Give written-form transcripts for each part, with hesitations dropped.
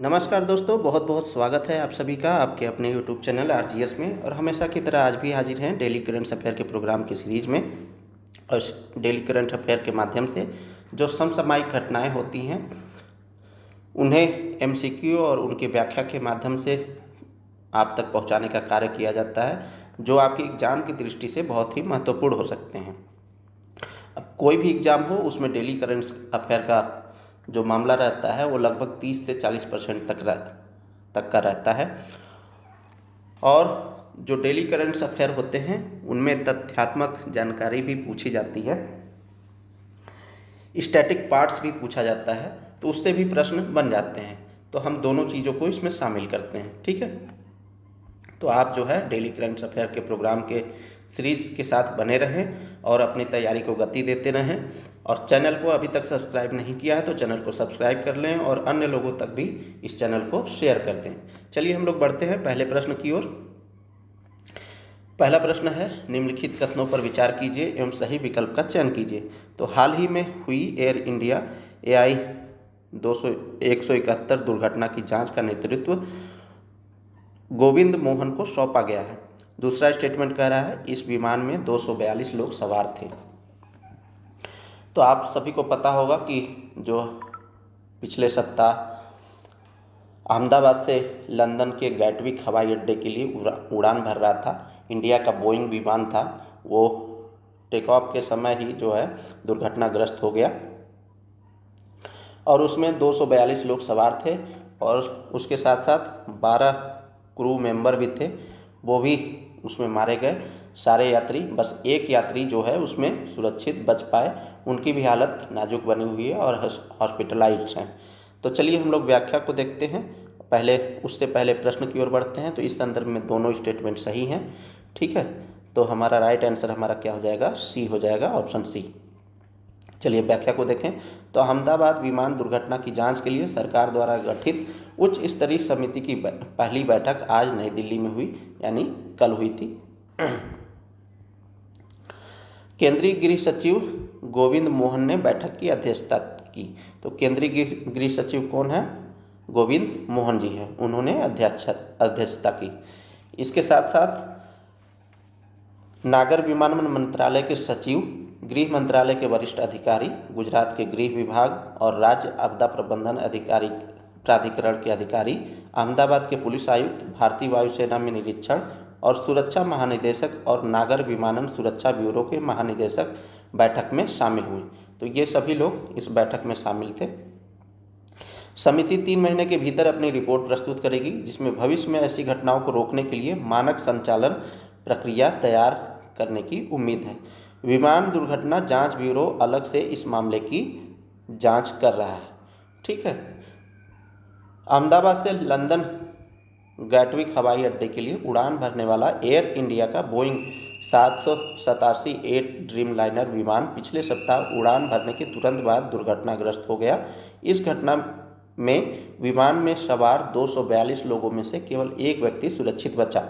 नमस्कार दोस्तों, बहुत बहुत स्वागत है आप सभी का आपके अपने यूट्यूब चैनल आरजीएस में। और हमेशा की तरह आज भी हाजिर हैं डेली करंट अफेयर के प्रोग्राम की सीरीज़ में। और इस डेली करंट अफेयर के माध्यम से जो समसामयिक घटनाएं होती हैं उन्हें एमसीक्यू और उनकी व्याख्या के माध्यम से आप तक पहुंचाने का कार्य किया जाता है, जो आपकी एग्ज़ाम की दृष्टि से बहुत ही महत्वपूर्ण हो सकते हैं। अब कोई भी एग्ज़ाम हो उसमें डेली करंट अफेयर का जो मामला रहता है वो लगभग 30 से 40% तक का रहता है। और जो डेली करंट अफेयर होते हैं उनमें तथ्यात्मक जानकारी भी पूछी जाती है, स्टैटिक पार्ट्स भी पूछा जाता है, तो उससे भी प्रश्न बन जाते हैं। तो हम दोनों चीज़ों को इसमें शामिल करते हैं, ठीक है। तो आप जो है डेली करंट अफेयर के प्रोग्राम के सीरीज़ के साथ बने रहें और अपनी तैयारी को गति देते रहें। और चैनल को अभी तक सब्सक्राइब नहीं किया है तो चैनल को सब्सक्राइब कर लें और अन्य लोगों तक भी इस चैनल को शेयर कर दें। चलिए हम लोग बढ़ते हैं पहले प्रश्न की ओर। पहला प्रश्न है, निम्नलिखित कथनों पर विचार कीजिए एवं सही विकल्प का चयन कीजिए। तो हाल ही में हुई एयर इंडिया AI 171 दुर्घटना की जांच का नेतृत्व गोविंद मोहन को सौंपा गया है। दूसरा स्टेटमेंट कह रहा है, इस विमान में 242 लोग सवार थे। तो आप सभी को पता होगा कि जो पिछले सप्ताह अहमदाबाद से लंदन के गैटविक हवाई अड्डे के लिए उड़ान भर रहा था, इंडिया का बोइंग विमान था, वो टेक ऑफ के समय ही जो है दुर्घटनाग्रस्त हो गया और उसमें 242 लोग सवार थे और उसके साथ साथ 12 क्रू मेंबर भी थे, वो भी उसमें मारे गए। सारे यात्री, बस एक यात्री जो है उसमें सुरक्षित बच पाए, उनकी भी हालत नाजुक बनी हुई है और हॉस्पिटलाइज्ड हैं। तो चलिए हम लोग व्याख्या को देखते हैं। उससे पहले प्रश्न की ओर बढ़ते हैं। तो इस संदर्भ में दोनों स्टेटमेंट सही हैं, ठीक है। तो हमारा राइट आंसर हमारा क्या हो जाएगा, सी हो जाएगा, ऑप्शन सी। चलिए व्याख्या को देखें। तो अहमदाबाद विमान दुर्घटना की जांच के लिए सरकार द्वारा गठित उच्च स्तरीय समिति की पहली बैठक आज नई दिल्ली में हुई, यानी कल हुई थी। केंद्रीय गृह सचिव गोविंद मोहन ने बैठक की अध्यक्षता की। तो केंद्रीय गृह सचिव कौन है, गोविंद मोहन जी हैं, उन्होंने अध्यक्षता की। इसके साथ साथ नागर विमानन मंत्रालय के सचिव, गृह मंत्रालय के वरिष्ठ अधिकारी, गुजरात के गृह विभाग और राज्य आपदा प्रबंधन प्राधिकरण के अधिकारी, अहमदाबाद के पुलिस आयुक्त, भारतीय वायुसेना में निरीक्षण और सुरक्षा महानिदेशक और नागर विमानन सुरक्षा ब्यूरो के महानिदेशक बैठक में शामिल हुए। तो ये सभी लोग इस बैठक में शामिल थे। समिति 3 महीने के भीतर अपनी रिपोर्ट प्रस्तुत करेगी, जिसमें भविष्य में ऐसी घटनाओं को रोकने के लिए मानक संचालन प्रक्रिया तैयार करने की उम्मीद है। विमान दुर्घटना जांच ब्यूरो अलग से इस मामले की जांच कर रहा है, ठीक है। अहमदाबाद से लंदन गैटविक हवाई अड्डे के लिए उड़ान भरने वाला एयर इंडिया का बोइंग 787-8 ड्रीम लाइनर विमान पिछले सप्ताह उड़ान भरने के तुरंत बाद दुर्घटनाग्रस्त हो गया। इस घटना में विमान में सवार 242 लोगों में से केवल एक व्यक्ति सुरक्षित बचा।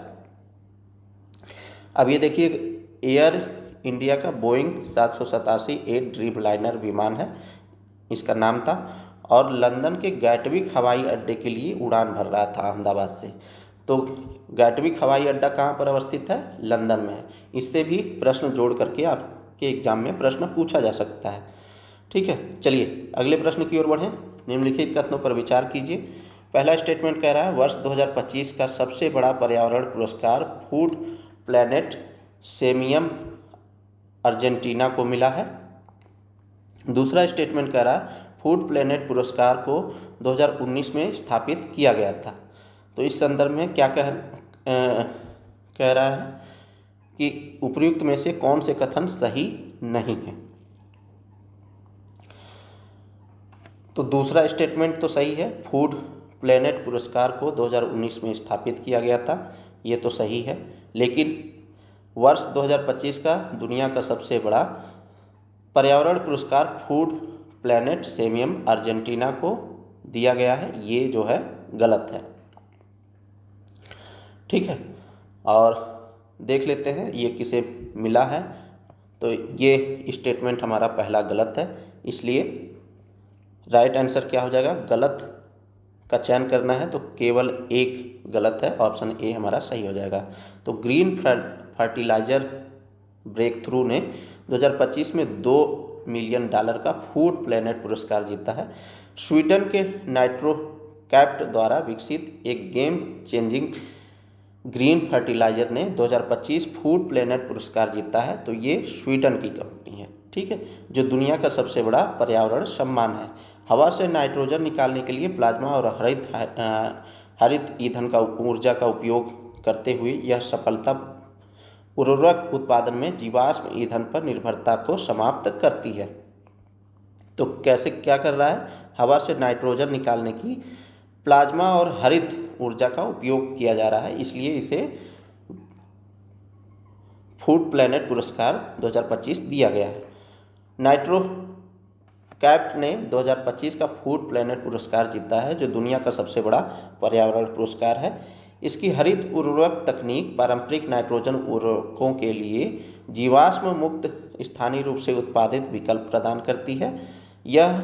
अब ये देखिए, एयर इंडिया का बोइंग 787-8 ड्रीम लाइनर विमान है, इसका नाम था, और लंदन के गैटविक हवाई अड्डे के लिए उड़ान भर रहा था अहमदाबाद से। तो गैटविक हवाई अड्डा कहाँ पर अवस्थित है, लंदन में है। इससे भी प्रश्न जोड़ करके आपके एग्जाम में प्रश्न पूछा जा सकता है, ठीक है। चलिए अगले प्रश्न की ओर बढ़ें। निम्नलिखित कथनों पर विचार कीजिए। पहला स्टेटमेंट कह रहा है, वर्ष 2025 का सबसे बड़ा पर्यावरण पुरस्कार फूड प्लैनेट सेमियम अर्जेंटीना को मिला है। दूसरा स्टेटमेंट कह रहा है, फूड प्लैनेट पुरस्कार को 2019 में स्थापित किया गया था। तो इस संदर्भ में क्या कह रहा है कि उपर्युक्त में से कौन से कथन सही नहीं है। तो दूसरा स्टेटमेंट तो सही है, फूड प्लैनेट पुरस्कार को 2019 में स्थापित किया गया था, ये तो सही है। लेकिन वर्ष 2025 का दुनिया का सबसे बड़ा पर्यावरण पुरस्कार फूड प्लैनेट सेमियम अर्जेंटीना को दिया गया है, ये जो है गलत है, ठीक है। और देख लेते हैं ये किसे मिला है। तो ये स्टेटमेंट हमारा पहला गलत है, इसलिए राइट आंसर क्या हो जाएगा, गलत का चयन करना है तो केवल एक गलत है, ऑप्शन ए हमारा सही हो जाएगा। तो ग्रीन फर्टिलाइजर ब्रेक थ्रू ने 2025 में $2 मिलियन का फूड प्लेनेट पुरस्कार जीता है। स्वीडन के नाइट्रोकैप्ट द्वारा विकसित एक गेम चेंजिंग ग्रीन फर्टिलाइजर ने 2025 फूड प्लेनेट पुरस्कार जीता है। तो ये स्वीडन की कंपनी है, ठीक है, जो दुनिया का सबसे बड़ा पर्यावरण सम्मान है। हवा से नाइट्रोजन निकालने के लिए प्लाज्मा और हरित ईंधन का ऊर्जा का उपयोग करते हुए यह सफलता उर्वरक उत्पादन में जीवाश्म ईंधन पर निर्भरता को समाप्त करती है। तो कैसे क्या कर रहा है, हवा से नाइट्रोजन निकालने की प्लाज्मा और हरित ऊर्जा का उपयोग किया जा रहा है, इसलिए इसे फूड प्लेनेट पुरस्कार 2025 दिया गया है। नाइट्रोकैप्ट ने 2025 का फूड प्लेनेट पुरस्कार जीता है, जो दुनिया का सबसे बड़ा पर्यावरण पुरस्कार है। इसकी हरित उर्वरक तकनीक पारंपरिक नाइट्रोजन उर्वरकों के लिए जीवाश्म मुक्त स्थानीय रूप से उत्पादित विकल्प प्रदान करती है। यह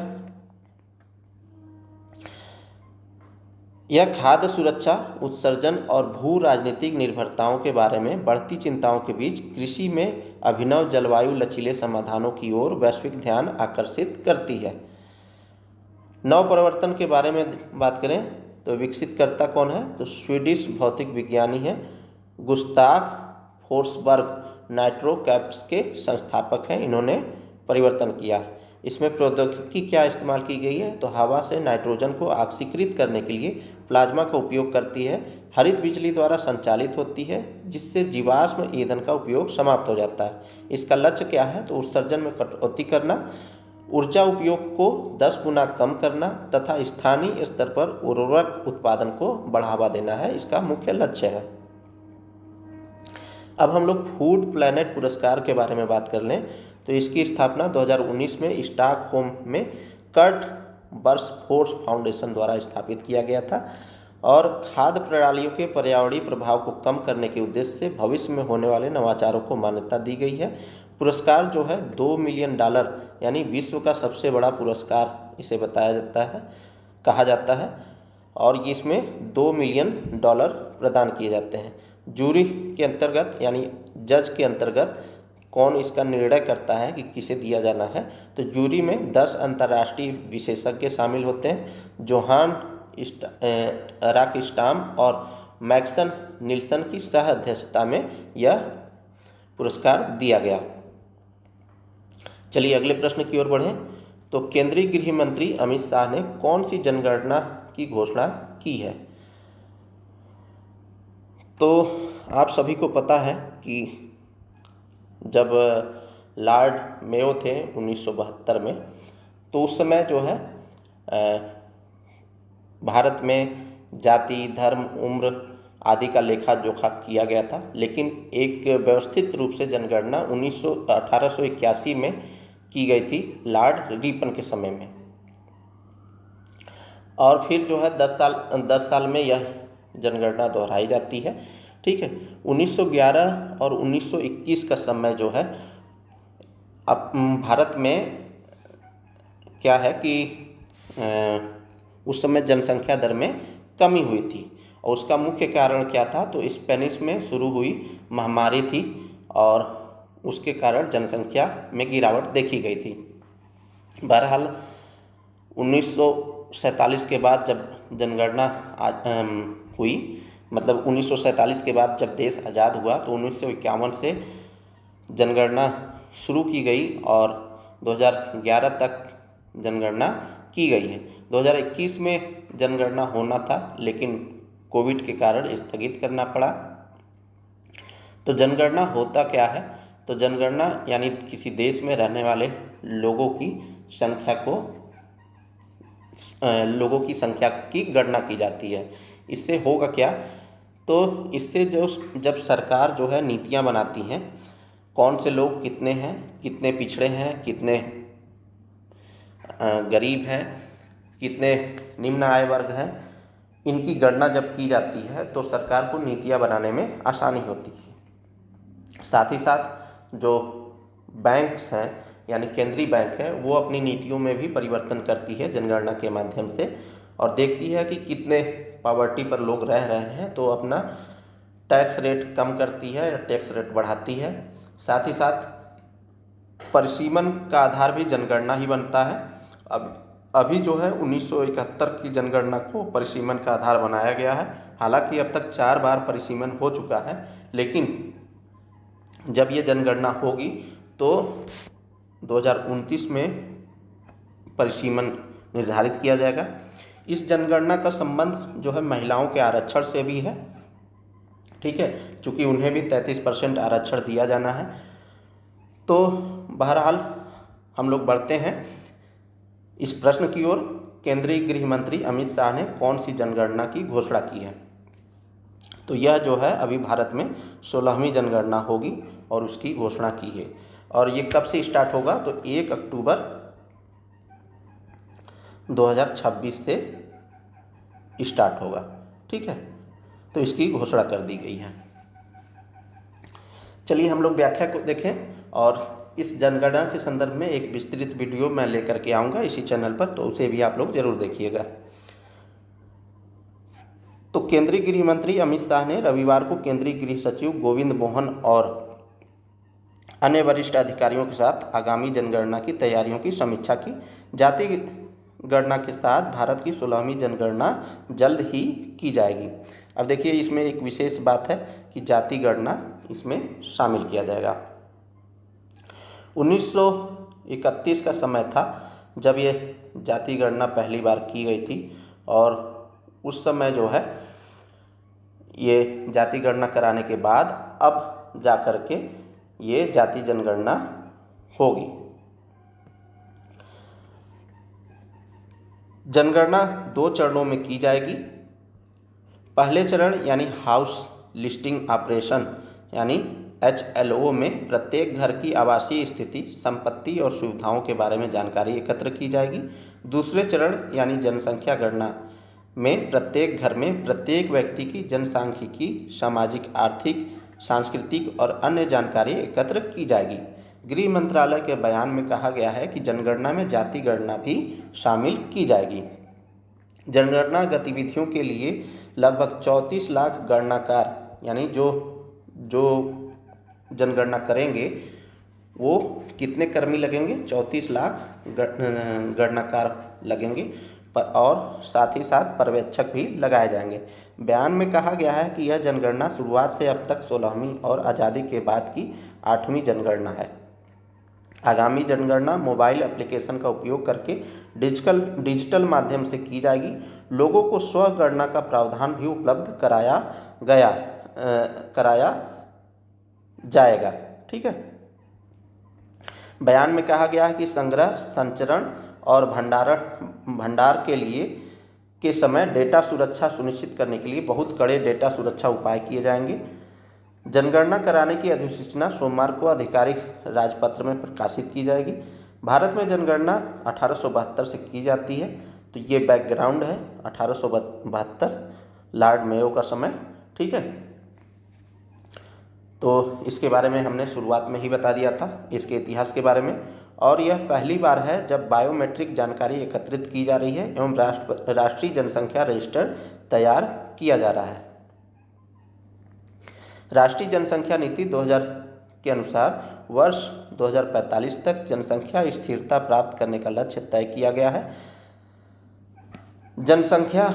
खाद्य सुरक्षा, उत्सर्जन और भू राजनीतिक निर्भरताओं के बारे में बढ़ती चिंताओं के बीच कृषि में अभिनव जलवायु लचीले समाधानों की ओर वैश्विक ध्यान आकर्षित करती है। नव प्रवर्तन के बारे में बात करें तो विकसितकर्ता कौन है, तो स्वीडिश भौतिक विज्ञानी है गुस्ताव फोर्सबर्ग नाइट्रोकैप्स के संस्थापक हैं। इन्होंने परिवर्तन किया। इसमें प्रौद्योगिकी क्या इस्तेमाल की गई है, तो हवा से नाइट्रोजन को ऑक्सीकृत करने के लिए प्लाज्मा का उपयोग करती है। हरित बिजली द्वारा संचालित होती है, जिससे जीवाश्म ईंधन का उपयोग समाप्त हो जाता है। इसका लक्ष्य क्या है, तो उत्सर्जन में कटौती करना, ऊर्जा उपयोग को 10 गुना कम करना तथा स्थानीय स्तर पर उर्वरक उत्पादन को बढ़ावा देना है, इसका मुख्य लक्ष्य है। अब हम लोग फूड प्लेनेट पुरस्कार के बारे में बात कर लें तो इसकी स्थापना 2019 में स्टॉकहोम में कर्ट बर्सफोर्स फाउंडेशन द्वारा स्थापित किया गया था और खाद्य प्रणालियों के पर्यावरणीय प्रभाव को कम करने के उद्देश्य से भविष्य में होने वाले नवाचारों को मान्यता दी गई है। पुरस्कार जो है $2 मिलियन यानी विश्व का सबसे बड़ा पुरस्कार इसे बताया जाता है, कहा जाता है, और इसमें $2 मिलियन प्रदान किए जाते हैं। जूरी के अंतर्गत यानी जज के अंतर्गत कौन इसका निर्णय करता है कि किसे दिया जाना है, तो जूरी में 10 अंतर्राष्ट्रीय विशेषज्ञ शामिल होते हैं। जोहान राकस्टाम और मैक्सन निल्सन की सह अध्यक्षता में यह पुरस्कार दिया गया। चलिए अगले प्रश्न की ओर बढ़ें। तो केंद्रीय गृह मंत्री अमित शाह ने कौन सी जनगणना की घोषणा की है, तो आप सभी को पता है कि जब लॉर्ड मेयो थे 1972 में, तो उस समय जो है भारत में जाति, धर्म, उम्र आदि का लेखा जोखा किया गया था, लेकिन एक व्यवस्थित रूप से जनगणना 1881 में की गई थी लॉर्ड रिपन के समय में, और फिर जो है 10 साल में यह जनगणना दोहराई जाती है, ठीक है। 1911 और 1921 का समय जो है अब भारत में क्या है कि उस समय जनसंख्या दर में कमी हुई थी, और उसका मुख्य कारण क्या था, तो स्पेनिश में शुरू हुई महामारी थी और उसके कारण जनसंख्या में गिरावट देखी गई थी। बहरहाल 1947 के बाद जब जनगणना हुई, मतलब 1947 के बाद जब देश आज़ाद हुआ, तो 1951 से जनगणना शुरू की गई और 2011 तक जनगणना की गई है। 2021 में जनगणना होना था, लेकिन कोविड के कारण स्थगित करना पड़ा। तो जनगणना होता क्या है, तो जनगणना यानी किसी देश में रहने वाले लोगों की संख्या की गणना की जाती है। इससे होगा क्या, तो इससे जब सरकार जो है नीतियां बनाती हैं, कौन से लोग कितने हैं, कितने पिछड़े हैं, कितने गरीब हैं, कितने निम्न आय वर्ग हैं, इनकी गणना जब की जाती है तो सरकार को नीतियां बनाने में आसानी होती है। साथ ही साथ जो बैंक्स हैं यानी केंद्रीय बैंक है, वो अपनी नीतियों में भी परिवर्तन करती है जनगणना के माध्यम से, और देखती है कि कितने पॉवर्टी पर लोग रह रहे हैं, तो अपना टैक्स रेट कम करती है या टैक्स रेट बढ़ाती है। साथ ही साथ परिसीमन का आधार भी जनगणना ही बनता है। अब अभी जो है 1971 की जनगणना को परिसीमन का आधार बनाया गया है। हालांकि अब तक 4 बार परिसीमन हो चुका है, लेकिन जब ये जनगणना होगी तो 2029 में परिसीमन निर्धारित किया जाएगा। इस जनगणना का संबंध जो है महिलाओं के आरक्षण से भी है, ठीक है, चूँकि उन्हें भी 33% आरक्षण दिया जाना है। तो बहरहाल हम लोग बढ़ते हैं इस प्रश्न की ओर। केंद्रीय गृह मंत्री अमित शाह ने कौन सी जनगणना की घोषणा की है? तो यह जो है अभी भारत में 16वीं जनगणना होगी और उसकी घोषणा की है। और ये कब से स्टार्ट होगा? तो 1 अक्टूबर 2026 से स्टार्ट होगा, ठीक है। तो इसकी घोषणा कर दी गई है। चलिए हम लोग व्याख्या को देखें, और इस जनगणना के संदर्भ में एक विस्तृत वीडियो मैं लेकर के आऊँगा इसी चैनल पर, तो उसे भी आप लोग जरूर देखिएगा। तो केंद्रीय गृह मंत्री अमित शाह ने रविवार को केंद्रीय गृह सचिव गोविंद मोहन और अन्य वरिष्ठ अधिकारियों के साथ आगामी जनगणना की तैयारियों की समीक्षा की। जाति गणना के साथ भारत की 16वीं जनगणना जल्द ही की जाएगी। अब देखिए, इसमें एक विशेष बात है कि जाति गणना इसमें शामिल किया जाएगा। 1931 का समय था जब ये जाति गणना पहली बार की गई थी, और उस समय जो है ये जाति गणना कराने के बाद अब जा कर के ये जाति जनगणना होगी। जनगणना 2 चरणों में की जाएगी। पहले चरण यानी हाउस लिस्टिंग ऑपरेशन यानी HLO में प्रत्येक घर की आवासीय स्थिति, संपत्ति और सुविधाओं के बारे में जानकारी एकत्र की जाएगी। दूसरे चरण यानी जनसंख्या गणना में प्रत्येक घर में प्रत्येक व्यक्ति की जनसांख्यिकी, सामाजिक, आर्थिक, सांस्कृतिक और अन्य जानकारी एकत्र की जाएगी। गृह मंत्रालय के बयान में कहा गया है कि जनगणना में जाति गणना भी शामिल की जाएगी। जनगणना गतिविधियों के लिए लगभग 34 लाख गणनाकार, यानी जो जनगणना करेंगे वो कितने कर्मी लगेंगे? 34 लाख गणनाकार लगेंगे, और साथ ही साथ पर्यवेक्षक भी लगाए जाएंगे। बयान में कहा गया है कि यह जनगणना शुरुआत से अब तक 16वीं और आज़ादी के बाद की 8वीं जनगणना है। आगामी जनगणना मोबाइल एप्लीकेशन का उपयोग करके डिजिटल माध्यम से की जाएगी। लोगों को स्वगणना का प्रावधान भी उपलब्ध कराया जाएगा, ठीक है। बयान में कहा गया है कि संग्रह, संचरण और भंडार के समय डेटा सुरक्षा सुनिश्चित करने के लिए बहुत कड़े डेटा सुरक्षा उपाय किए जाएंगे। जनगणना कराने की अधिसूचना सोमवार को आधिकारिक राजपत्र में प्रकाशित की जाएगी। भारत में जनगणना 1872 से की जाती है, तो ये बैकग्राउंड है 1872 लॉर्ड मेयो का समय, ठीक है। तो इसके बारे में हमने शुरुआत में ही बता दिया था, इसके इतिहास के बारे में। और यह पहली बार है जब बायोमेट्रिक जानकारी एकत्रित की जा रही है एवं राष्ट्रीय जनसंख्या रजिस्टर तैयार किया जा रहा है। राष्ट्रीय जनसंख्या नीति 2000 के अनुसार वर्ष 2045 तक जनसंख्या स्थिरता प्राप्त करने का लक्ष्य तय किया गया है। जनसंख्या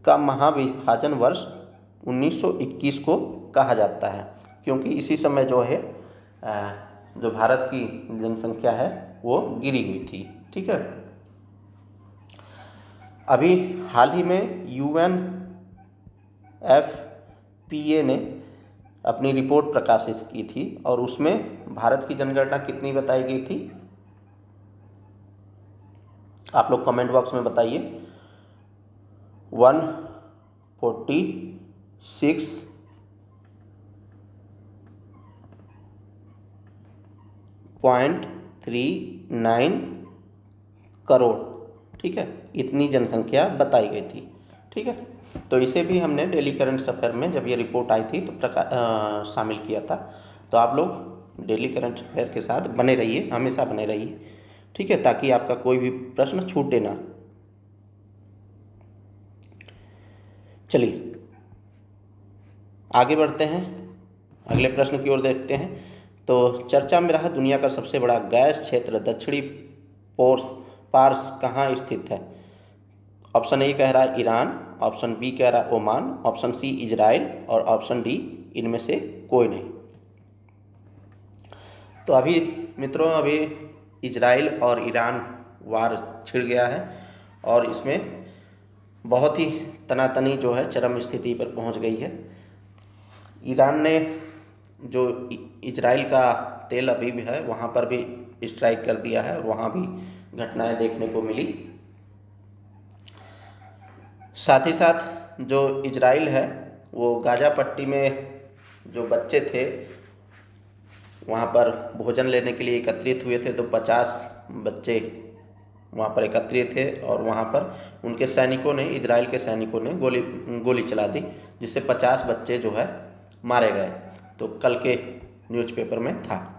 का महाविभाजन वर्ष 1921 को कहा जाता है, क्योंकि इसी समय जो है जो भारत की जनसंख्या है वो गिरी हुई थी, ठीक है। अभी हाल ही में UNFPA ने अपनी रिपोर्ट प्रकाशित की थी, और उसमें भारत की जनगणना कितनी बताई गई थी? आप लोग कमेंट बॉक्स में बताइए। 146.39 करोड़, ठीक है, इतनी जनसंख्या बताई गई थी, ठीक है। तो इसे भी हमने डेली करंट अफेयर में जब ये रिपोर्ट आई थी तो शामिल किया था। तो आप लोग डेली करंट अफेयर के साथ बने रहिए, हमेशा बने रहिए, ठीक है, ताकि आपका कोई भी प्रश्न छूटे ना। चलिए आगे बढ़ते हैं, अगले प्रश्न की ओर देखते हैं। तो चर्चा में रहा दुनिया का सबसे बड़ा गैस क्षेत्र दक्षिणी पोर्स पार्स कहाँ स्थित है? ऑप्शन ए कह रहा है ईरान, ऑप्शन बी कह रहा है ओमान, ऑप्शन सी इजराइल और ऑप्शन डी इनमें से कोई नहीं। तो अभी मित्रों, अभी इजराइल और ईरान वार छिड़ गया है और इसमें बहुत ही तनातनी जो है चरम स्थिति पर पहुंच गई है। ईरान ने जो इजराइल का तेल अवीव है वहाँ पर भी स्ट्राइक कर दिया है और वहाँ भी घटनाएं देखने को मिली। साथ ही साथ जो इजराइल है वो गाजा पट्टी में जो बच्चे थे वहाँ पर भोजन लेने के लिए एकत्रित हुए थे, तो 50 बच्चे वहाँ पर एकत्रित थे और वहाँ पर उनके सैनिकों ने, इजराइल के सैनिकों ने गोली चला दी, जिससे 50 बच्चे जो है मारे गए। तो कल के न्यूज़पेपर में था।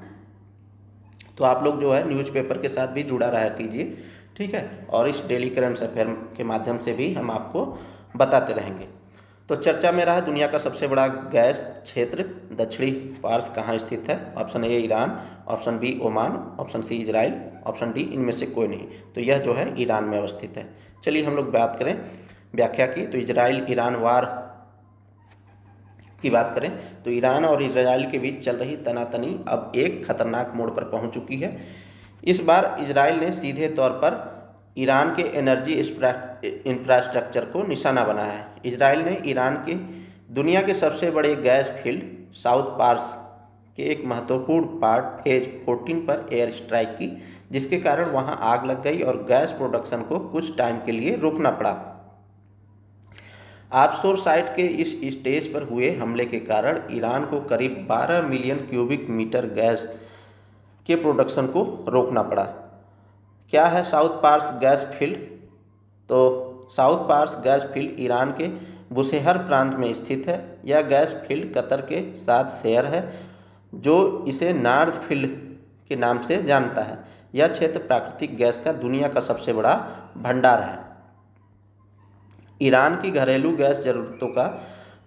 तो आप लोग जो है न्यूज़पेपर के साथ भी जुड़ा रहा कीजिए, ठीक है, और इस डेली करंट अफेयर के माध्यम से भी हम आपको बताते रहेंगे। तो चर्चा में रहा दुनिया का सबसे बड़ा गैस क्षेत्र दक्षिणी पार्स कहाँ स्थित है? Option A Iran, option B Oman, option C Israel, option D इनमें से कोई नहीं। तो यह जो है ईरान में अवस्थित है। चलिए हम लोग बात करें व्याख्या की। तो इजराइल ईरान वार की बात करें तो ईरान और इजराइल के बीच चल रही तनातनी अब एक खतरनाक मोड़ पर पहुंच चुकी है। इस बार इजराइल ने सीधे तौर पर ईरान के एनर्जी इंफ्रास्ट्रक्चर को निशाना बनाया है। इजराइल ने ईरान के दुनिया के सबसे बड़े गैस फील्ड साउथ पार्स के एक महत्वपूर्ण पार्ट फेज 14 पर एयर स्ट्राइक की, जिसके कारण वहां आग लग गई और गैस प्रोडक्शन को कुछ टाइम के लिए रोकना पड़ा। ऑफशोर साइट के इस स्टेज पर हुए हमले के कारण ईरान को करीब 12 मिलियन क्यूबिक मीटर गैस के प्रोडक्शन को रोकना पड़ा। क्या है साउथ पार्स गैस फील्ड? तो South Pars gas field Iran के बुशेहर प्रांत में स्थित है। यह गैस फील्ड कतर के साथ शेयर है, जो इसे नॉर्थ फील्ड के नाम से जानता है। यह क्षेत्र प्राकृतिक गैस का दुनिया का सबसे बड़ा भंडार है। ईरान की घरेलू गैस जरूरतों का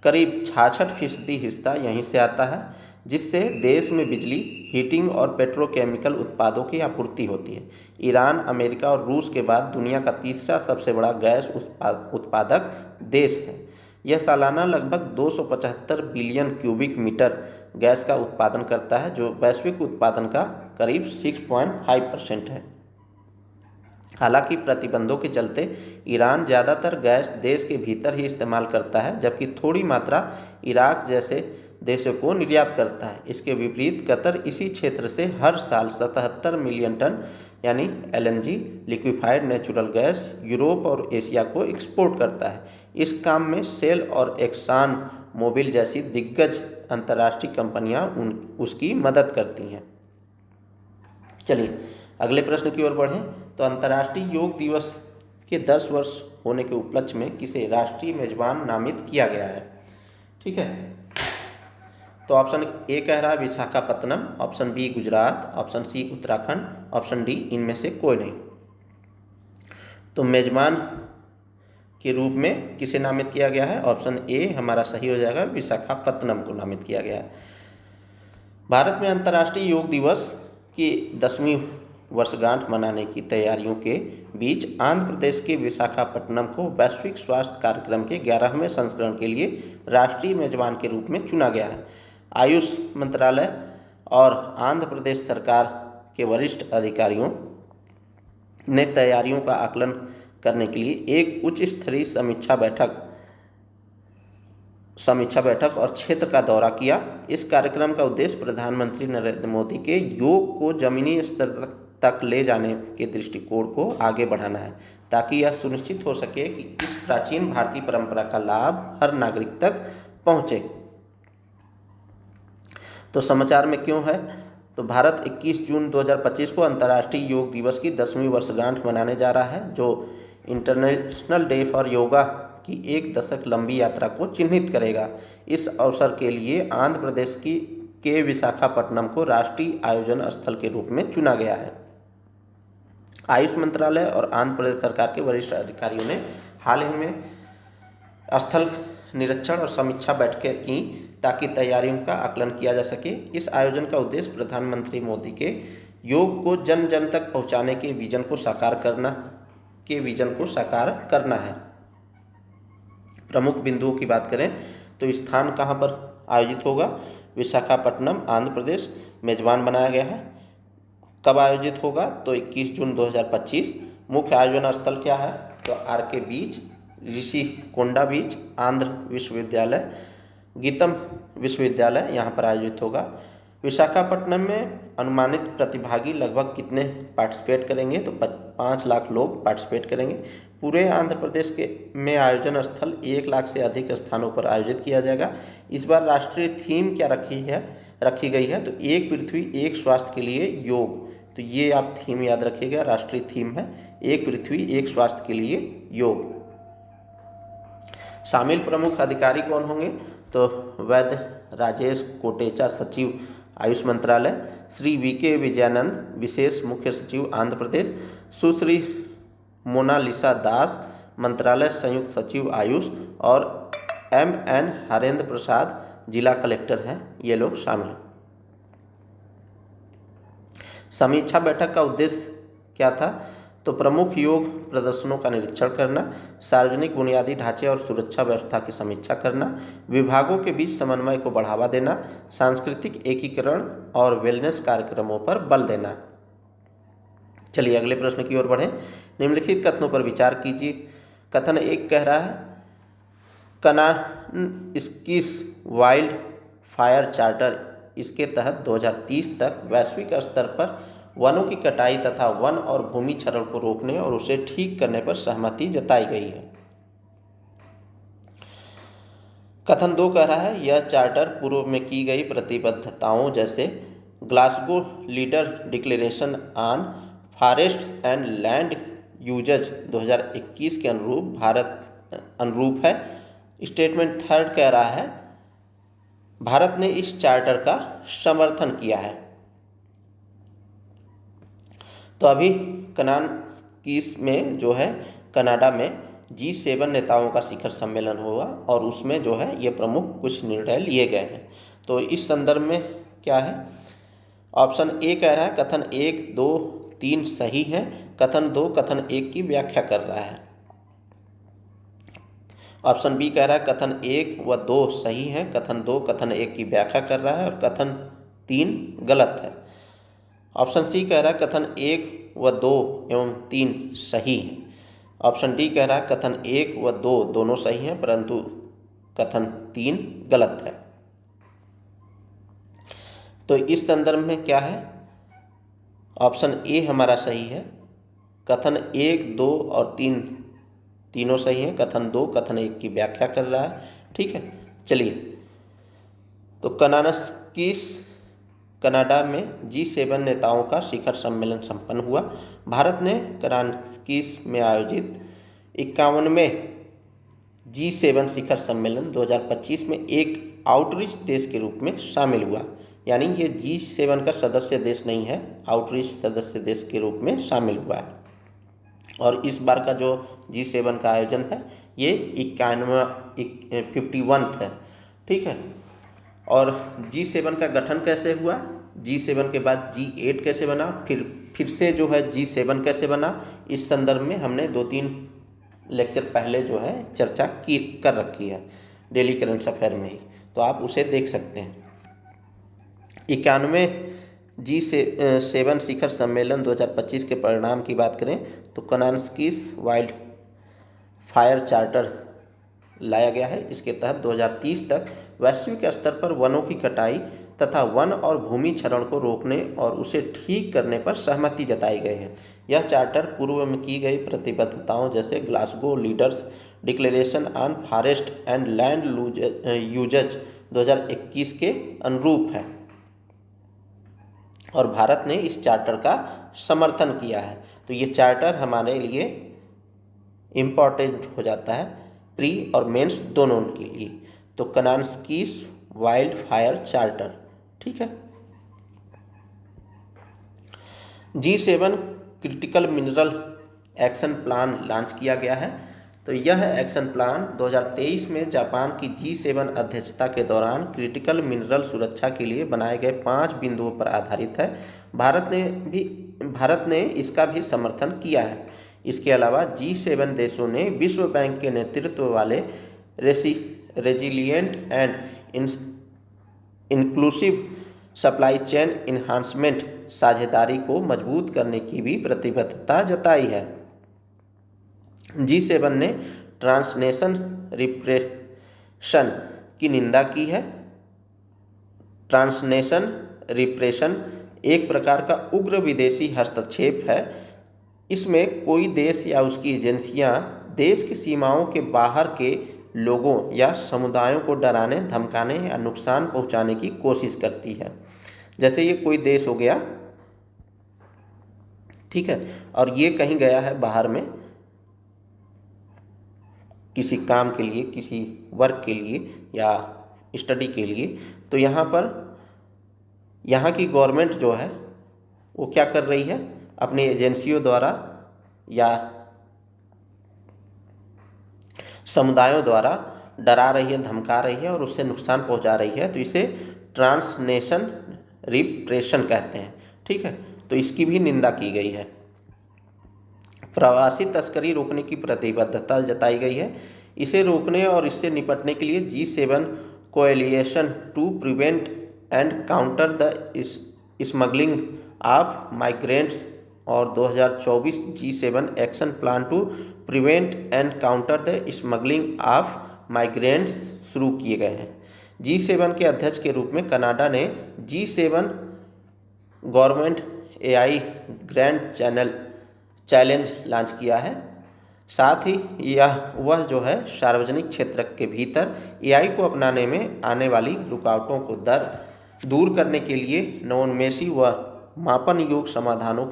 करीब 66% हिस्सा यहीं से आता है, जिससे देश में बिजली, हीटिंग और पेट्रोकेमिकल उत्पादों की आपूर्ति होती है। ईरान अमेरिका और रूस के बाद दुनिया का तीसरा सबसे बड़ा गैस उत्पादक देश है। यह सालाना लगभग 275 बिलियन क्यूबिक मीटर गैस का उत्पादन करता है, जो वैश्विक उत्पादन का करीब 6.5% है। हालांकि प्रतिबंधों के चलते ईरान ज़्यादातर गैस देश के भीतर ही इस्तेमाल करता है, जबकि थोड़ी मात्रा इराक जैसे देशों को निर्यात करता है। इसके विपरीत कतर इसी क्षेत्र से हर साल 77 मिलियन टन यानी LNG liquefied natural gas Europe और एशिया को एक्सपोर्ट करता है। इस काम में शेल और एक्सान मोबिल जैसी दिग्गज अंतर्राष्ट्रीय कंपनियां उसकी मदद करती हैं। चलिए अगले प्रश्न की ओर बढ़ें। तो अंतर्राष्ट्रीय योग दिवस के 10 वर्ष होने के उपलक्ष्य में किसे राष्ट्रीय मेजबान नामित किया गया है? ठीक है, तो ऑप्शन ए कह रहा है Visakhapatnam, option B Gujarat, option C Uttarakhand, option D इनमें से कोई नहीं। तो मेजबान के रूप में किसे नामित किया गया है? ऑप्शन ए हमारा सही हो जाएगा, विशाखापत्तनम को नामित किया गया है। भारत में अंतर्राष्ट्रीय योग दिवस की 10वीं वर्षगांठ मनाने की तैयारियों के बीच आंध्र प्रदेश के विशाखापट्टनम को वैश्विक स्वास्थ्य कार्यक्रम के 11वें संस्करण के लिए राष्ट्रीय मेजबान के रूप में चुना गया है। आयुष मंत्रालय और आंध्र प्रदेश सरकार के वरिष्ठ अधिकारियों ने तैयारियों का आकलन करने के लिए एक उच्च स्तरीय समीक्षा बैठक और क्षेत्र का दौरा किया। इस कार्यक्रम का उद्देश्य प्रधानमंत्री नरेंद्र मोदी के योग को जमीनी स्तर तक ले जाने के दृष्टिकोण को आगे बढ़ाना है, ताकि यह सुनिश्चित हो सके कि इस प्राचीन भारतीय परंपरा का लाभ हर नागरिक तक पहुंचे। तो समाचार में क्यों है? तो भारत 21 जून 2025 को अंतर्राष्ट्रीय योग दिवस की 10वीं वर्षगांठ मनाने जा रहा है, जो इंटरनेशनल डे फॉर योगा की 1 दशक लंबी यात्रा को चिन्हित करेगा। इस अवसर के लिए आंध्र प्रदेश के विशाखापट्टनम को राष्ट्रीय आयोजन स्थल के रूप में चुना गया है। आयुष मंत्रालय और आंध्र प्रदेश सरकार के वरिष्ठ अधिकारियों ने हाल ही में स्थल निरीक्षण और समीक्षा बैठकें की ताकि तैयारियों का आकलन किया जा सके। इस आयोजन का उद्देश्य प्रधानमंत्री मोदी के योग को जन जन तक पहुंचाने के विजन को साकार करना है। प्रमुख बिंदुओं की बात करें तो स्थान कहां पर आयोजित होगा? विशाखापट्टनम, आंध्र प्रदेश मेजबान बनाया गया है। कब आयोजित होगा? तो 21 जून 2025। मुख्य आयोजन स्थल क्या है? तो RK बीच, ऋषिकोंडा बीच, आंध्र विश्वविद्यालय, गीतम विश्वविद्यालय यहाँ पर आयोजित होगा। विशाखापट्टनम में अनुमानित प्रतिभागी लगभग कितने पार्टिसिपेट करेंगे? तो 5 लाख लोग पार्टिसिपेट करेंगे। पूरे आंध्र प्रदेश में आयोजन स्थल 1 लाख से अधिक स्थानों पर आयोजित किया जाएगा। इस बार राष्ट्रीय थीम क्या रखी गई है? तो एक पृथ्वी एक स्वास्थ्य के लिए योग। तो ये आप थीम याद रखिएगा, राष्ट्रीय थीम है एक पृथ्वी एक स्वास्थ्य के लिए योग। शामिल प्रमुख अधिकारी कौन होंगे? तो वैद्य राजेश कोटेचा, सचिव आयुष मंत्रालय, श्री VK विजयानंद, विशेष मुख्य सचिव आंध्र प्रदेश, सुश्री मोनालिसा दास, मंत्रालय संयुक्त सचिव आयुष, और MN हरेंद्र प्रसाद, जिला कलेक्टर हैं। ये लोग शामिल हैं। समीक्षा बैठक का उद्देश्य क्या था? तो प्रमुख योग प्रदर्शनों का निरीक्षण करना, सार्वजनिक बुनियादी ढांचे और सुरक्षा व्यवस्था की समीक्षा करना, विभागों के बीच समन्वय को बढ़ावा देना, सांस्कृतिक एकीकरण और वेलनेस कार्यक्रमों पर बल देना। चलिए अगले प्रश्न की ओर बढ़ें। निम्नलिखित कथनों पर विचार कीजिए। कथन 1 कह रहा है कनानस्कीस वाइल्ड फायर चार्टर, इसके तहत 2030 तक वैश्विक स्तर पर वनों की कटाई तथा वन और भूमि क्षरण को रोकने और उसे ठीक करने पर सहमति जताई गई है। कथन 2 कह रहा है यह चार्टर पूर्व में की गई प्रतिबद्धताओं जैसे Glasgow leader declaration on forests and land uses 2021 के अनुरूप है। स्टेटमेंट 3 कह रहा है भारत ने इस चार्टर का समर्थन किया है। तो अभी कनानस्कीस में जो है कनाडा में G7 नेताओं का शिखर सम्मेलन हुआ और उसमें जो है ये प्रमुख कुछ निर्णय लिए गए हैं। तो इस संदर्भ में क्या है? ऑप्शन A कह रहा है कथन 1, 2, 3 सही है। कथन 2 कथन 1 की व्याख्या कर रहा है। ऑप्शन B कह रहा है कथन 1 व 2 सही है, कथन 2 कथन 1 की व्याख्या कर रहा है और कथन 3 गलत है। ऑप्शन C कह रहा है कथन 1 व 2 एवं 3 सही है। ऑप्शन D कह रहा है कथन 1 व 2 दोनों सही हैं परंतु कथन 3 गलत है। तो इस संदर्भ में क्या है? ऑप्शन A हमारा सही है। कथन 1, 2 और 3 तीनों सही हैं। कथन 2 कथन 1 की व्याख्या कर रहा है। ठीक है, चलिए। तो कनानस्कीस कनाडा में G7 नेताओं का शिखर सम्मेलन संपन्न हुआ। भारत ने कनानस्कीस में आयोजित 51वें G7 शिखर सम्मेलन 2025 में एक आउटरीच देश के रूप में शामिल हुआ। यानी ये G7 का सदस्य देश नहीं है, आउटरीच सदस्य देश के रूप में शामिल हुआ है। और इस बार का जो G7 का आयोजन है ये 51वां है। ठीक है। और G7 का गठन कैसे हुआ? G7 के बाद G8 कैसे बना? फिर से जो है G7 कैसे बना? इस संदर्भ में हमने 2-3 लेक्चर पहले जो है चर्चा कर रखी है डेली करंट अफेयर में ही, तो आप उसे देख सकते हैं। 91 G7 शिखर सम्मेलन 2025 के परिणाम की बात करें तो कनानस्कीस वाइल्ड फायर चार्टर लाया गया है। इसके तहत 2030 तक वैश्विक स्तर पर वनों की कटाई तथा वन और भूमि क्षरण को रोकने और उसे ठीक करने पर सहमति जताई गई है। यह चार्टर पूर्व में की गई प्रतिबद्धताओं जैसे Glasgow leaders declaration on forest and land uses 2021 के अनुरूप है और भारत ने इस चार्टर का समर्थन किया है। तो ये चार्टर हमारे लिए इम्पॉर्टेंट हो जाता है प्री और मेंस दोनों के लिए। तो कनानस्कीस वाइल्ड फायर चार्टर, ठीक है। G7 critical mineral action plan launch किया गया है। तो यह एक्शन प्लान 2023 में जापान की G7 अध्यक्षता के दौरान क्रिटिकल मिनरल सुरक्षा के लिए बनाए गए 5 बिंदुओं पर आधारित है। भारत ने इसका भी समर्थन किया है। इसके अलावा G7 देशों ने विश्व बैंक के नेतृत्व वाले resilient and inclusive supply chain enhancement साझेदारी को मजबूत करने की भी प्रतिबद्धता जताई है। G7 ने ट्रांसनेशन रिप्रेशन की निंदा की है। ट्रांसनेशन रिप्रेशन एक प्रकार का उग्र विदेशी हस्तक्षेप है। इसमें कोई देश या उसकी एजेंसियां देश की सीमाओं के बाहर के लोगों या समुदायों को डराने, धमकाने या नुकसान पहुंचाने की कोशिश करती है। जैसे ये कोई देश हो गया, ठीक है, और ये कहीं गया है बाहर में किसी काम के लिए, किसी वर्क के लिए या स्टडी के लिए, तो यहाँ पर यहाँ की गवर्नमेंट जो है वो क्या कर रही है, अपनी एजेंसियों द्वारा या समुदायों द्वारा डरा रही है, धमका रही है और उससे नुकसान पहुंचा रही है। तो इसे ट्रांसनेशन रिप्रेशन कहते हैं। ठीक है, तो इसकी भी निंदा की गई है। प्रवासी तस्करी रोकने की प्रतिबद्धता जताई गई है। इसे रोकने और इससे निपटने के लिए G7 coalition to prevent and counter the smuggling of migrants और 2024 G7 action plan to prevent and counter the smuggling of migrants शुरू किए गए हैं। G7 के अध्यक्ष के रूप में कनाडा ने G7 government AI grand challenge launch किया है। साथ ही वह जो है सार्वजनिक क्षेत्र के भीतर AI को अपनाने में आने वाली रुकावटों को दूर करने के लिए नवोन्मेषी व मापन योग्य समाधानों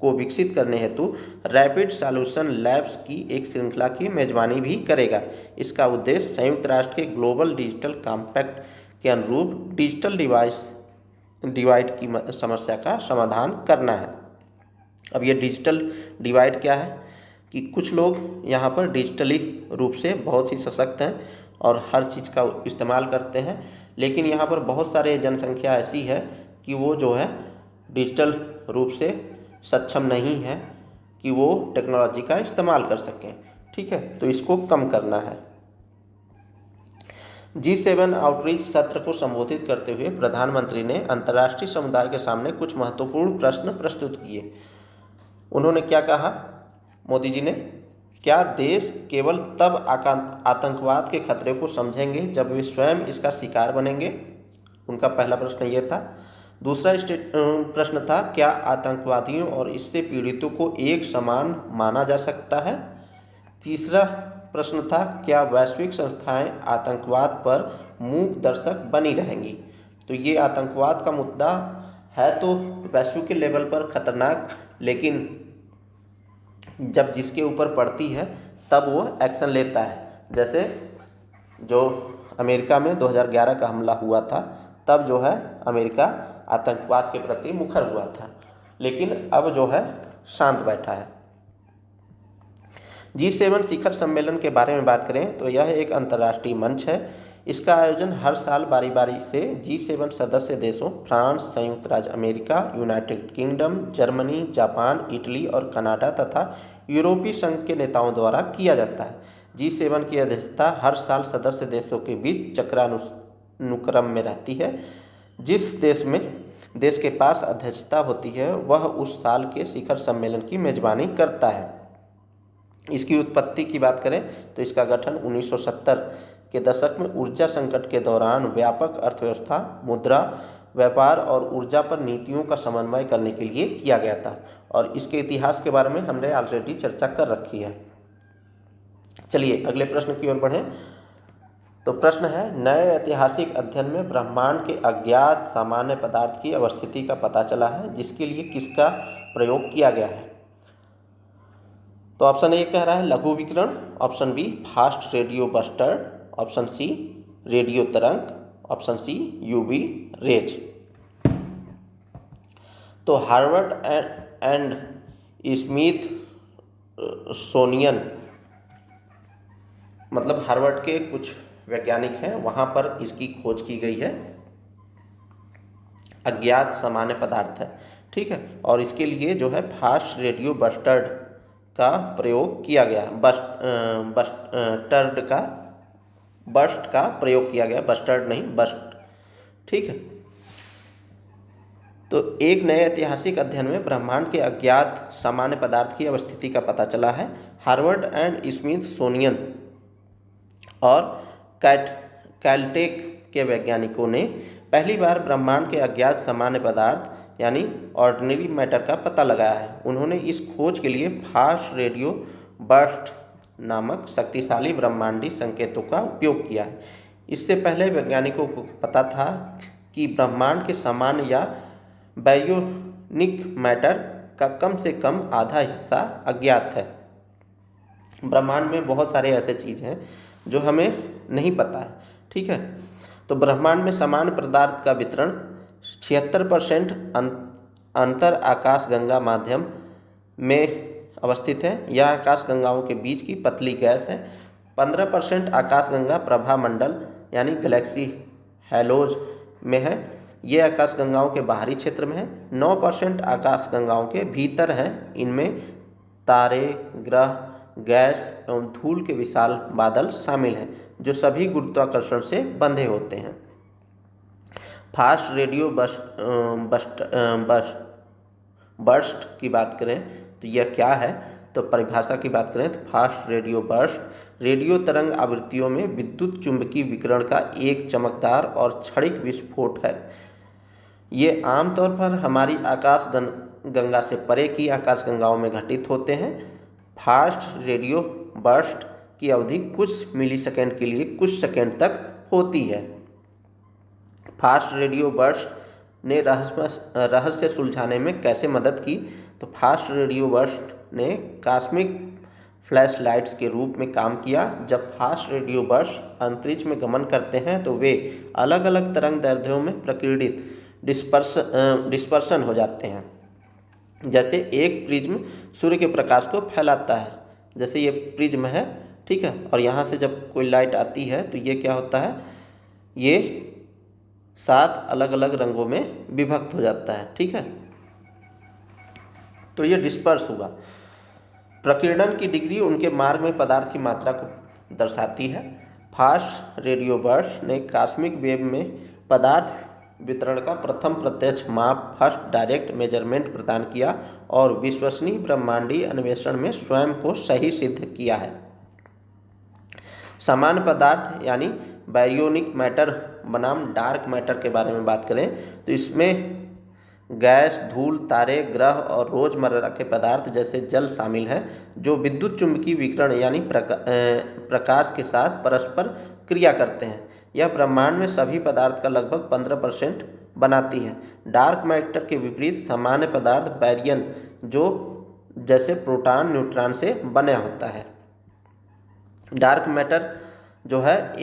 को विकसित करने हेतु रैपिड सॉल्यूशन लैब्स की एक श्रृंखला की मेजबानी भी करेगा। इसका उद्देश्य संयुक्त राष्ट्र के ग्लोबल डिजिटल कॉम्पैक्ट के अनुरूप डिजिटल डिवाइड की समस्या का समाधान करना है। अब ये डिजिटल डिवाइड क्या है कि कुछ लोग यहाँ पर डिजिटली रूप से बहुत ही सशक्त हैं और हर चीज़ का इस्तेमाल करते हैं, लेकिन यहाँ पर बहुत सारे जनसंख्या ऐसी है कि वो जो है डिजिटल रूप से सक्षम नहीं है कि वो टेक्नोलॉजी का इस्तेमाल कर सकें। ठीक है, तो इसको कम करना है। G7 आउटरीच सत्र को संबोधित करते हुए प्रधानमंत्री ने अंतर्राष्ट्रीय समुदाय के सामने कुछ महत्वपूर्ण प्रश्न प्रस्तुत किए। उन्होंने क्या कहा, मोदी जी ने, क्या देश केवल तब आतंकवाद के खतरे को समझेंगे जब वे स्वयं इसका शिकार बनेंगे? उनका पहला प्रश्न ये था। दूसरा प्रश्न था, क्या आतंकवादियों और इससे पीड़ितों को एक समान माना जा सकता है? तीसरा प्रश्न था, क्या वैश्विक संस्थाएं आतंकवाद पर मूक दर्शक बनी रहेंगी? तो ये आतंकवाद का मुद्दा है तो वैश्विक लेवल पर खतरनाक, लेकिन जब जिसके ऊपर पड़ती है तब वो एक्शन लेता है। जैसे जो अमेरिका में 2011 का हमला हुआ था, तब जो है अमेरिका आतंकवाद के प्रति मुखर हुआ था, लेकिन अब जो है शांत बैठा है। G7 शिखर सम्मेलन के बारे में बात करें तो यह एक अंतर्राष्ट्रीय मंच है। इसका आयोजन हर साल बारी बारी से G7 सदस्य देशों फ्रांस, संयुक्त राज्य America, United kingdom, Germany, Japan, Italy और कनाडा तथा यूरोपीय संघ के नेताओं द्वारा किया जाता है। G7 की अध्यक्षता हर साल सदस्य देशों के बीच चक्रानुक्रम में रहती है। जिस देश के पास अध्यक्षता होती है वह उस साल के शिखर सम्मेलन की मेजबानी करता है। इसकी उत्पत्ति की बात करें तो इसका गठन 1970 के दशक में ऊर्जा संकट के दौरान व्यापक अर्थव्यवस्था, मुद्रा, व्यापार और ऊर्जा पर नीतियों का समन्वय करने के लिए किया गया था, और इसके इतिहास के बारे में हमने ऑलरेडी चर्चा कर रखी है। चलिए अगले प्रश्न की ओर बढ़ें। तो प्रश्न है, नए ऐतिहासिक अध्ययन में ब्रह्मांड के अज्ञात सामान्य पदार्थ की अवस्थिति का पता चला है, जिसके लिए किसका प्रयोग किया गया है? तो ऑप्शन ए कह रहा है लघु विकिरण, ऑप्शन बी फास्ट रेडियो बस्टर्ड, ऑप्शन सी रेडियो तरंग, ऑप्शन सी यूवी रेज। तो हार्वर्ड एंड स्मिथसोनियन मतलब हार्वर्ड के कुछ वैज्ञानिक हैं, वहाँ पर इसकी खोज की गई है। अज्ञात सामान्य पदार्थ है, ठीक है। और इसके लिए जो है फास्ट रेडियो बस्टर्ड का प्रयोग किया गया, बस्ट का प्रयोग किया गया, बस्टर्ड नहीं, बस्ट, ठीक है। तो एक नए ऐतिहासिक अध्ययन में ब्रह्मांड के अज्ञात सामान्य पदार्थ की अवस्थिति का पता चला है। हार्वर्ड एंड स्मिथसोनियन और कैलटेक के वैज्ञानिकों ने पहली बार ब्रह्मांड के अज्ञात सामान्य पदार्थ यानी ऑर्डिनरी मैटर का पता लगाया है। उन्होंने इस खोज के लिए फास्ट रेडियो बर्स्ट नामक शक्तिशाली ब्रह्मांडीय संकेतों का उपयोग किया है। इससे पहले वैज्ञानिकों को पता था कि ब्रह्मांड के सामान्य या बायोनिक मैटर का कम से कम आधा हिस्सा अज्ञात है। ब्रह्मांड में बहुत सारे ऐसे चीज़ हैं जो हमें नहीं पता है, ठीक है। तो ब्रह्मांड में सामान्य पदार्थ का वितरण 76% अंतर आकाश गंगा माध्यम में अवस्थित है। यह आकाश गंगाओं के बीच की पतली गैस है। 15% आकाश गंगा प्रभा मंडल यानी गैलेक्सी हैलोज में है। ये आकाश गंगाओं के बाहरी क्षेत्र में है। 9% आकाश गंगाओं के भीतर हैं। इनमें तारे, ग्रह, गैस एवं धूल के विशाल बादल शामिल हैं, जो सभी गुरुत्वाकर्षण से बंधे होते हैं। फास्ट रेडियो बर्स्ट की बात करें तो यह क्या है, तो परिभाषा की बात करें तो फास्ट रेडियो बर्स्ट रेडियो तरंग आवृत्तियों में विद्युत चुंबकीय विकिरण का एक चमकदार और क्षणिक विस्फोट है। ये आमतौर पर हमारी आकाश गंगा से परे की आकाश गंगाओं में घटित होते हैं। फास्ट रेडियो बर्स्ट की अवधि कुछ मिलीसेकंड के लिए कुछ सेकंड तक होती है। फास्ट रेडियो बर्स्ट ने रहस्य सुलझाने में कैसे मदद की, तो फास्ट रेडियो बर्स्ट ने कॉस्मिक फ्लैश लाइट्स के रूप में काम किया। जब फास्ट रेडियो बर्स्ट अंतरिक्ष में गमन करते हैं तो वे अलग अलग तरंग दैर्ध्यों में प्रकीर्णित डिस्पर्सन हो जाते हैं। जैसे एक प्रिज्म सूर्य के प्रकाश को फैलाता है, जैसे ये प्रिज्म है, ठीक है। और यहाँ से जब कोई लाइट आती है तो ये क्या होता है, ये 7 अलग अलग रंगों में विभक्त हो जाता है, ठीक है। तो ये डिस्पर्स हुआ। प्रकीर्णन की डिग्री उनके मार्ग में पदार्थ की मात्रा को दर्शाती है। फास्ट रेडियो बर्स्ट ने कॉस्मिक वेव में पदार्थ वितरण का प्रथम प्रत्यक्ष माप, फर्स्ट डायरेक्ट मेजरमेंट प्रदान किया और विश्वसनीय ब्रह्मांडीय अन्वेषण में स्वयं को सही सिद्ध किया है। सामान्य पदार्थ यानी बायोनिक मैटर बनाम डार्क मैटर के बारे में बात करें तो इसमें गैस, धूल, तारे, ग्रह और रोजमर्रा के पदार्थ जैसे जल शामिल हैं, जो विद्युत चुंबकीय विकिरण यानी प्रकाश के साथ परस्पर क्रिया करते हैं। यह ब्रह्मांड में सभी पदार्थ का लगभग 15% बनाती है। डार्क मैटर के विपरीत सामान्य पदार्थ बैरियन, जो जैसे प्रोटॉन, न्यूट्रॉन से बना होता है। डार्क मैटर जो है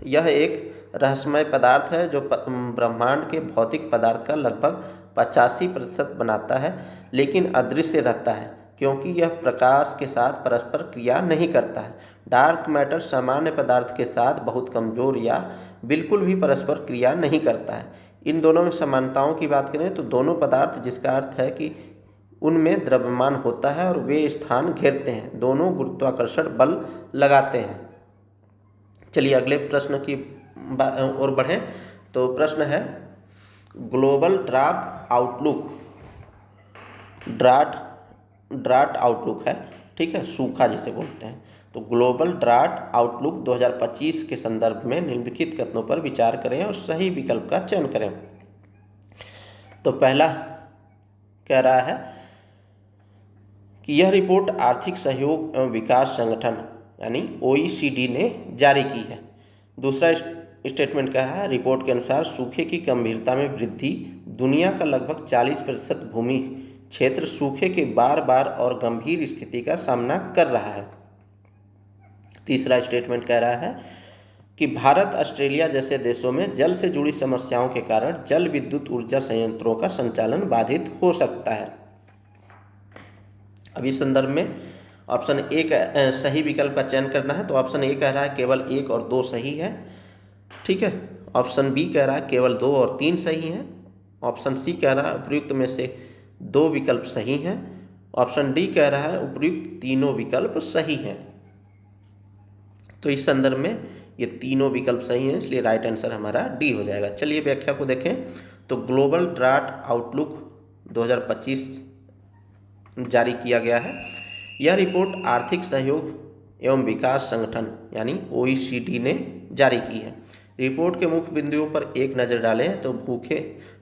यह एक रहस्यमय पदार्थ है जो ब्रह्मांड के भौतिक पदार्थ का लगभग 85% बनाता है, लेकिन अदृश्य रहता है क्योंकि यह प्रकाश के साथ परस्पर क्रिया नहीं करता है। डार्क मैटर सामान्य पदार्थ के साथ बहुत कमजोर या बिल्कुल भी परस्पर क्रिया नहीं करता है। इन दोनों में समानताओं की बात करें तो दोनों पदार्थ, जिसका अर्थ है कि उनमें द्रव्यमान होता है और वे स्थान घेरते हैं, दोनों गुरुत्वाकर्षण बल लगाते हैं। चलिए अगले प्रश्न की ओर बढ़ें। तो प्रश्न है global draft outlook, draft outlook है, ठीक है, सूखा जिसे बोलते हैं। तो ग्लोबल ड्राफ्ट आउटलुक 2025 के संदर्भ में निम्नलिखित कथनों पर विचार करें और सही विकल्प का चयन करें। तो पहला कह रहा है कि यह रिपोर्ट आर्थिक सहयोग एवं विकास संगठन यानी OECD ने जारी की है। दूसरा स्टेटमेंट कह रहा है रिपोर्ट के अनुसार सूखे की गंभीरता में वृद्धि, दुनिया का लगभग 40% भूमि क्षेत्र सूखे के बार बार और गंभीर स्थिति का सामना कर रहा है। तीसरा स्टेटमेंट कह रहा है कि भारत, ऑस्ट्रेलिया जैसे देशों में जल से जुड़ी समस्याओं के कारण जल विद्युत ऊर्जा संयंत्रों का संचालन बाधित हो सकता है। अब इस संदर्भ में ऑप्शन ए का सही विकल्प का चयन करना है। तो ऑप्शन ए कह रहा है केवल 1 और 2 सही है, ठीक है। ऑप्शन बी कह रहा है केवल 2 और 3 सही हैं। ऑप्शन सी कह रहा है उपयुक्त में से 2 विकल्प सही हैं। ऑप्शन डी कह रहा है उपयुक्त तीनों विकल्प सही हैं। तो इस संदर्भ में ये तीनों विकल्प सही हैं, इसलिए राइट आंसर हमारा डी हो जाएगा। चलिए व्याख्या को देखें। तो ग्लोबल ड्राउट आउटलुक 2025 जारी किया गया है। यह रिपोर्ट आर्थिक सहयोग एवं विकास संगठन यानी OECD ने जारी की है। रिपोर्ट के मुख्य बिंदुओं पर एक नज़र डालें तो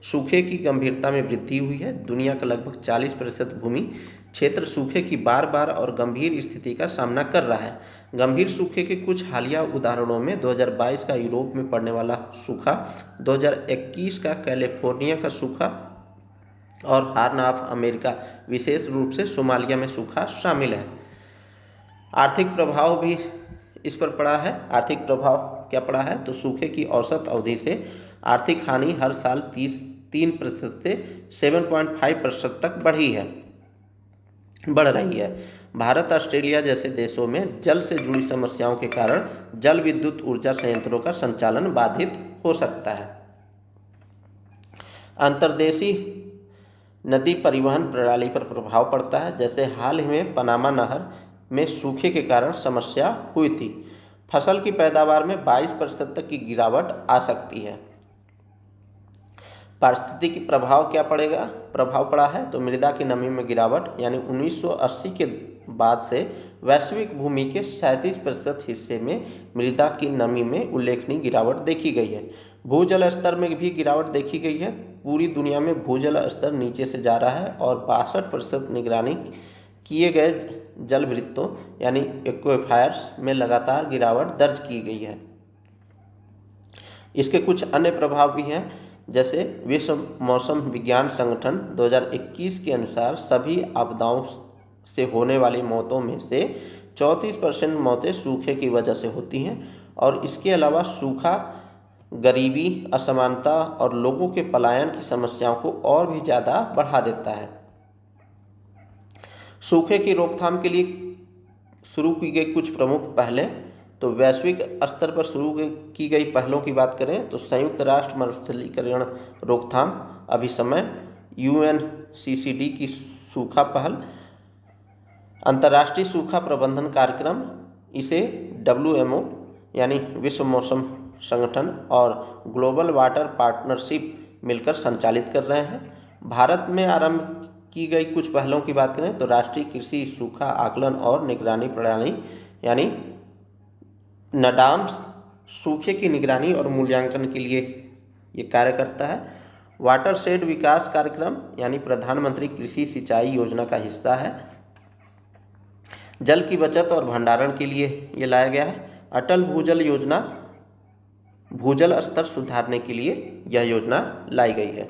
सूखे की गंभीरता में वृद्धि हुई है। दुनिया का लगभग 40% भूमि क्षेत्र सूखे की बार बार और गंभीर स्थिति का सामना कर रहा है। गंभीर सूखे के कुछ हालिया उदाहरणों में 2022 का यूरोप में पड़ने वाला सूखा, 2021 का कैलिफोर्निया का सूखा और हॉर्न ऑफ अमेरिका, विशेष रूप से सोमालिया में सूखा शामिल है। आर्थिक प्रभाव भी इस पर पड़ा है। आर्थिक प्रभाव क्या पड़ा है? तो सूखे की औसत अवधि से आर्थिक हानि हर साल 3% से 7.5% तक बढ़ रही है। भारत, ऑस्ट्रेलिया जैसे देशों में जल से जुड़ी समस्याओं के कारण जल विद्युत ऊर्जा संयंत्रों का संचालन बाधित हो सकता है। अंतर्देशीय नदी परिवहन प्रणाली पर प्रभाव पड़ता है, जैसे हाल ही में पनामा नहर में सूखे के कारण समस्या हुई थी। फसल की पैदावार में 22% तक की गिरावट आ सकती है। पारिस्थितिकी प्रभाव क्या प्रभाव पड़ा है? तो मृदा की नमी में गिरावट, यानी 1980 के बाद से वैश्विक भूमि के 37% हिस्से में मृदा की नमी में उल्लेखनीय गिरावट देखी गई है। भूजल स्तर में भी गिरावट देखी गई है। पूरी दुनिया में भूजल स्तर नीचे से जा रहा है और 62% निगरानी किए गए जलवृत्तों यानी एक्वेफायर्स में लगातार गिरावट दर्ज की गई है। इसके कुछ अन्य प्रभाव भी हैं, जैसे विश्व मौसम विज्ञान संगठन 2021 के अनुसार सभी आपदाओं से होने वाली मौतों में से 34% मौतें सूखे की वजह से होती हैं। और इसके अलावा सूखा गरीबी, असमानता और लोगों के पलायन की समस्याओं को और भी ज़्यादा बढ़ा देता है। सूखे की रोकथाम के लिए शुरू की गई कुछ प्रमुख पहलें। तो वैश्विक स्तर पर शुरू की गई पहलों की बात करें तो संयुक्त राष्ट्र मरुस्थलीकरण रोकथाम अभिसमय UNCCD की सूखा पहल, अंतर्राष्ट्रीय सूखा प्रबंधन कार्यक्रम, इसे WMO यानी विश्व मौसम संगठन और ग्लोबल वाटर पार्टनरशिप मिलकर संचालित कर रहे हैं। भारत में आरंभ की गई कुछ पहलों की बात करें तो राष्ट्रीय कृषि सूखा आकलन और निगरानी प्रणाली यानी NADAMS सूखे की निगरानी और मूल्यांकन के लिए ये कार्य करता है। वाटरशेड विकास कार्यक्रम यानी प्रधानमंत्री कृषि सिंचाई योजना का हिस्सा है। जल की बचत और भंडारण के लिए ये लाया गया है। अटल भूजल योजना, भूजल स्तर सुधारने के लिए यह योजना लाई गई है।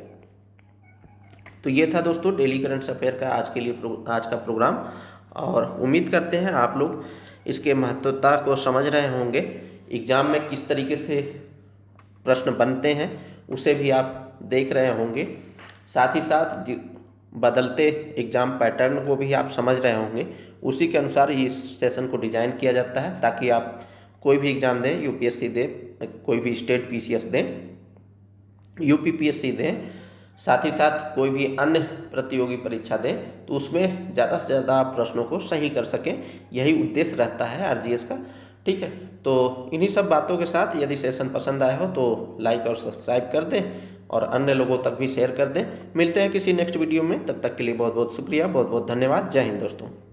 तो ये था दोस्तों डेली करंट अफेयर का आज का प्रोग्राम, और उम्मीद करते हैं आप लोग इसके महत्वता को समझ रहे होंगे। एग्ज़ाम में किस तरीके से प्रश्न बनते हैं उसे भी आप देख रहे होंगे। साथ ही साथ बदलते एग्ज़ाम पैटर्न को भी आप समझ रहे होंगे। उसी के अनुसार इस सेशन को डिज़ाइन किया जाता है ताकि आप कोई भी एग्ज़ाम दें, UPSC दें, कोई भी स्टेट PCS दें, UPPSC दें, साथ ही साथ कोई भी अन्य प्रतियोगी परीक्षा दें, तो उसमें ज़्यादा से ज़्यादा आप प्रश्नों को सही कर सकें। यही उद्देश्य रहता है RGS का, ठीक है। तो इन्हीं सब बातों के साथ यदि सेशन पसंद आया हो तो लाइक और सब्सक्राइब कर दें और अन्य लोगों तक भी शेयर कर दें। मिलते हैं किसी नेक्स्ट वीडियो में, तब तक के लिए बहुत बहुत शुक्रिया, बहुत बहुत धन्यवाद। जय हिंद दोस्तों।